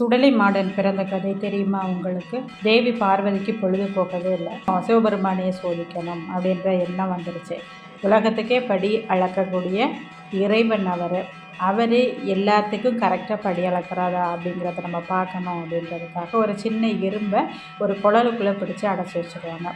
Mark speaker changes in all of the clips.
Speaker 1: சுடலை modern பிறந்த கதை தெரியுமா உங்களுக்கு? தேவி பார்வதிக்கு பொழுது போகவே இல்லை. சிவபெருமானையே சோதிக்கணும் அப்படின்ற எண்ணம் வந்துருச்சு. உலகத்துக்கே படி அளக்கக்கூடிய இறைவன் அவர் எல்லாத்துக்கும் கரெக்டாக படி அளக்கிறாரா அப்படிங்கிறத நம்ம பார்க்கணும் அப்படின்றதுக்காக ஒரு சின்ன எறும்பை ஒரு குழலுக்குள்ளே பிடிச்சி அடைச்சி வச்சுருவாங்க.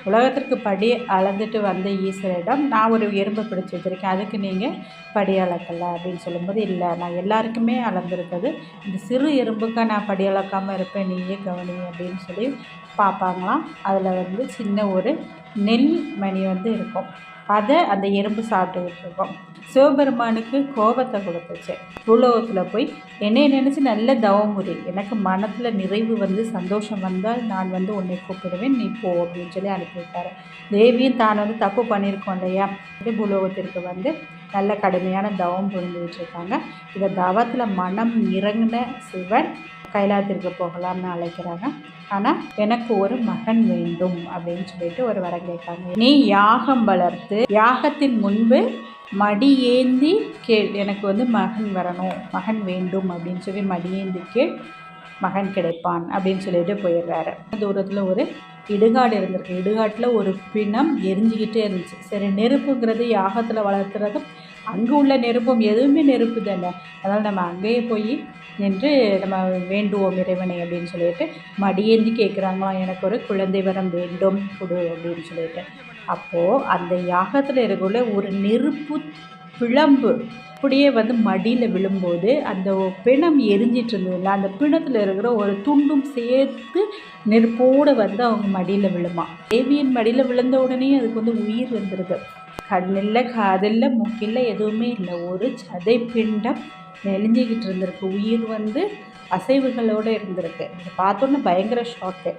Speaker 1: உலகத்திற்கு படி அளந்துட்டு வந்த ஈஸ்வரிடம், நான் ஒரு எறும்பை பிடிச்சி வச்சுருக்கேன், அதுக்கு நீங்கள் படி அளக்கலை அப்படின்னு சொல்லும்போது, இல்லை நான் எல்லாருக்குமே அளந்துருக்குது, இந்த சிறு எறும்புக்காக நான் படி அளக்காமல் இருப்பேன், நீயே கவனி அப்படின்னு சொல்லி பார்ப்பாங்களாம். அதில் சின்ன ஒரு நெல் மணி இருக்கும். அதை அந்த எறும்பு சாப்பிட்டுக்கிட்டு இருக்கும். சிவபெருமானுக்கு கோபத்தை கொடுத்துச்சு. பூலோகத்தில் போய் என்னை நினச்சி நல்ல தவமுறை, எனக்கு மனத்தில் நிறைவு சந்தோஷம் வந்தால் நான் உன்னை கூப்பிடுவேன், நீ போ அப்படின்னு சொல்லி அனுப்பிவிட்டார். தேவியும் தான் தப்பு பண்ணியிருக்கோம் இல்லையா, பூலோகத்திற்கு நல்ல கடுமையான தவம் புரிந்துகிட்டு இருக்காங்க. இந்த தவத்தில் மனம் இறங்கின சிவன் கைலாயத்திற்கு போகலாம்னு அழைக்கிறாங்க. ஆனால் எனக்கு ஒரு மகன் வேண்டும் அப்படின்னு சொல்லிட்டு ஒரு வரம் கேட்காங்க. நீ யாகம் வளர்த்து யாகத்தின் முன்பு மடியேந்தி கேள், எனக்கு மகன் வரணும், மகன் வேண்டும் அப்படின்னு சொல்லி மடியேந்தி கேள், மகன் கிடைப்பான் அப்படின்னு சொல்லிட்டு போயிடுறாரு. தூரத்தில் ஒரு இடுகாடு இருந்திருக்கு. இடுகாட்டில் ஒரு பிணம் எரிஞ்சிக்கிட்டே இருந்துச்சு. சரி, நெருப்புங்கிறது யாகத்தில் வளர்த்துறதும் அங்கே உள்ள நெருப்பும் எதுவுமே நெருப்பு தானே, அதனால் நம்ம அங்கேயே போய் நின்று நம்ம வேண்டுவோம் இறைவனை அப்படின்னு சொல்லிட்டு மடியேந்தி கேட்குறாங்களாம், எனக்கு ஒரு குழந்தை வரம் வேண்டும் கொடு அப்படின்னு சொல்லிட்டு. அப்போது அந்த யாகத்தில் இருக்கக்குள்ள ஒரு நெருப்பு பிழம்பு அப்படியே மடியில் விழும்போது அந்த பிணம் எரிஞ்சிட்டு இருந்ததில்ல, அந்த பிணத்தில் இருக்கிற ஒரு துண்டும் சேர்த்து நெருப்போடு அவங்க மடியில் விழுமா. தேவியின் மடியில் விழுந்த உடனே அதுக்கு உயிர் வந்துடுது. கண்ணில்லை, காதில்லை, மூக்கில்லை, எதுவுமே இல்லை, ஒரு சதை பிண்டம் நெளிஞ்சிக்கிட்டு இருந்திருக்கு. உயிர் அசைவுகளோடு இருந்திருக்கு. இதை பார்த்தோன்னே பயங்கர ஷாக்கு.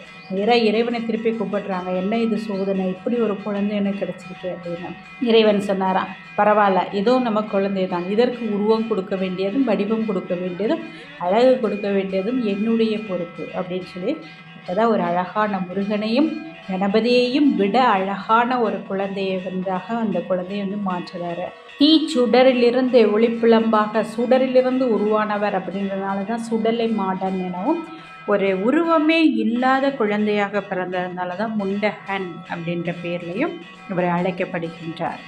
Speaker 1: இறைவனை திருப்பி கூப்பிடுறாங்க, என்ன இது சோதனை, இப்படி ஒரு குழந்தை எனக்கு கிடச்சிருக்கு அப்படின்னு. இறைவன் சொன்னாராம், பரவாயில்ல, ஏதோ நம்ம குழந்தை தான், இதற்கு உருவம் கொடுக்க வேண்டியதும் வடிவம் கொடுக்க வேண்டியதும் அழகு கொடுக்க வேண்டியதும் என்னுடைய பொறுப்பு அப்படின்னு சொல்லி அப்போதான் ஒரு அழகான முருகனையும் கணபதியையும் விட அழகான ஒரு குழந்தையை அந்த குழந்தையை மாற்றுறாரு. தீ சுடரிலிருந்து ஒளிப்பிளம்பாக சுடரிலிருந்து உருவானவர் அப்படின்றதுனால தான் சுடலை மாடன் எனவும், ஒரு உருவமே இல்லாத குழந்தையாக பிறந்ததுனால தான் முண்டகன் அப்படின்ற பேர்லையும் இவர் அழைக்கப்படுகின்றார்.